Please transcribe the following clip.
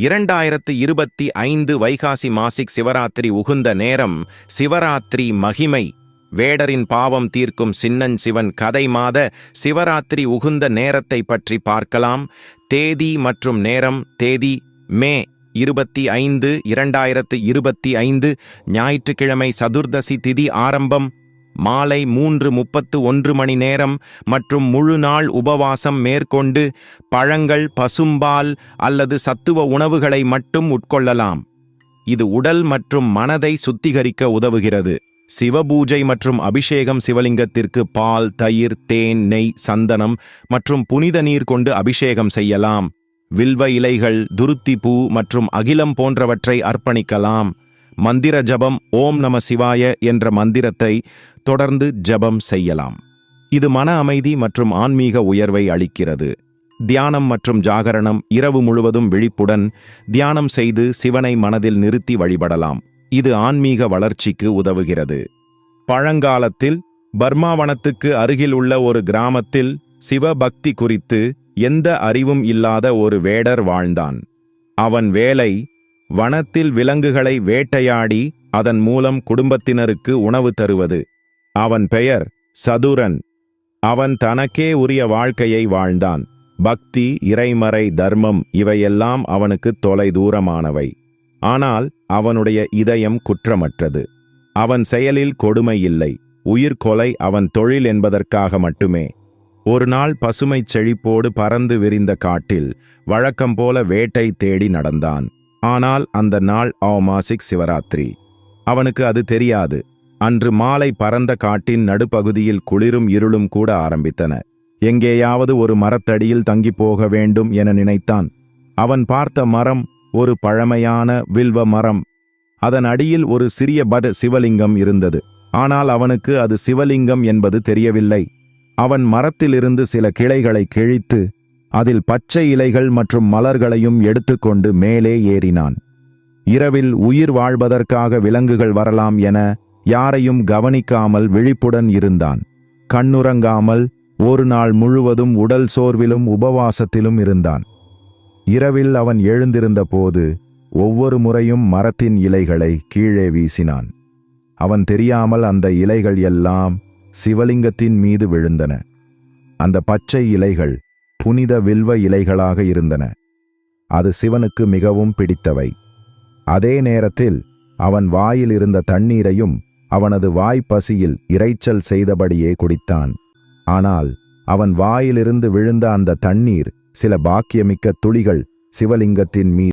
2025 வைகாசி மாசிக் சிவராத்திரி உகுந்த நேரம். சிவராத்திரி மகிமை. வேடரின் பாவம் தீர்க்கும் சின்னன் சிவன் கதை மாத சிவராத்திரி உகுந்த நேரத்தை பற்றி பார்க்கலாம். தேதி மற்றும் நேரம். தேதி மே 25, 2025 ஞாயிற்றுக்கிழமை. சதுர்தசி திதி ஆரம்பம் மாலை 3:31 மணி நேரம் மற்றும் முழு நாள் உபவாசம் மேற்கொண்டு பழங்கள், பசும்பால் அல்லது சத்துவ உணவுகளை மட்டும் உட்கொள்ளலாம். இது உடல் மற்றும் மனதை சுத்திகரிக்க உதவுகிறது. சிவபூஜை மற்றும் அபிஷேகம். சிவலிங்கத்திற்கு பால், தயிர், தேன், நெய், சந்தனம் மற்றும் புனித நீர் கொண்டு அபிஷேகம் செய்யலாம். வில்வ இலைகள், துருத்தி பூ மற்றும் அகிலம் போன்றவற்றை அர்ப்பணிக்கலாம். மந்திர ஜபம். ஓம் நம சிவாய என்ற மந்திரத்தை தொடர்ந்து ஜபம் செய்யலாம். இது மன அமைதி மற்றும் ஆன்மீக உயர்வை அளிக்கிறது. தியானம் மற்றும் ஜாகரணம். இரவு முழுவதும் விழிப்புடன் தியானம் செய்து சிவனை மனதில் நிறுத்தி வழிபடலாம். இது ஆன்மீக வளர்ச்சிக்கு உதவுகிறது. பழங்காலத்தில் பர்மாவனத்துக்கு அருகில் உள்ள ஒரு கிராமத்தில் சிவபக்தி குறித்து எந்த அறிவும் இல்லாத ஒரு வேடர் வாழ்ந்தான். அவன் வேலை வனத்தில் விலங்குகளை வேட்டையாடி அதன் மூலம் குடும்பத்தினருக்கு உணவு தருவது. அவன் பெயர் சதுரன். அவன் தனக்கே உரிய வாழ்க்கையை வாழ்ந்தான். பக்தி, இறைமறை, தர்மம் இவையெல்லாம் அவனுக்கு தொலை தூரமானவை. ஆனால் அவனுடைய இதயம் குற்றமற்றது. அவன் செயலில் கொடுமை இல்லை. உயிர்கொலை அவன் தொழில் என்பதற்காக மட்டுமே. ஒரு நாள் பசுமைச் செழிப்போடு பறந்து விரிந்த காட்டில் வழக்கம் போல வேட்டை தேடி நடந்தான். ஆனால் அந்த நாள் அமாவாசை சிவராத்திரி. அவனுக்கு அது தெரியாது. அன்று மாலை பரந்த காட்டின் நடுப்பகுதியில் குளிரும் இருளும் கூட ஆரம்பித்தன. எங்கேயாவது ஒரு மரத்தடியில் தங்கி போக வேண்டும் என நினைத்தான். அவன் பார்த்த மரம் ஒரு பழமையான வில்வ மரம். அதன் அடியில் ஒரு சிறிய சிவலிங்கம் இருந்தது. ஆனால் அவனுக்கு அது சிவலிங்கம் என்பது தெரியவில்லை. அவன் மரத்திலிருந்து சில கிளைகளை கிழித்து அதில் பச்சை இலைகள் மற்றும் மலர்களையும் எடுத்துக்கொண்டு மேலே ஏறினான். இரவில் உயிர் வாழ்வதற்காக விலங்குகள் வரலாம் என யாரையும் கவனிக்காமல் விழிப்புடன் இருந்தான். கண்ணுறங்காமல் ஒரு நாள் முழுவதும் உடல் சோர்விலும் உபவாசத்திலும் இருந்தான். இரவில் அவன் எழுந்திருந்த போது ஒவ்வொரு முறையும் மரத்தின் இலைகளை கீழே வீசினான். அவன் தெரியாமல் அந்த இலைகள் எல்லாம் சிவலிங்கத்தின் மீது விழுந்தன. அந்த பச்சை இலைகள் புனித வில்வ இலைகளாக இருந்தன. அது சிவனுக்கு மிகவும் பிடித்தவை. அதே நேரத்தில் அவன் வாயில் இருந்த தண்ணீரையும் அவனது வாய்ப்பசியில் இரைச்சல் செய்தபடியே குடித்தான். ஆனால் அவன் வாயிலிருந்து விழுந்த அந்த தண்ணீர் சில பாக்கியமிக்க துளிகள் சிவலிங்கத்தின் மீது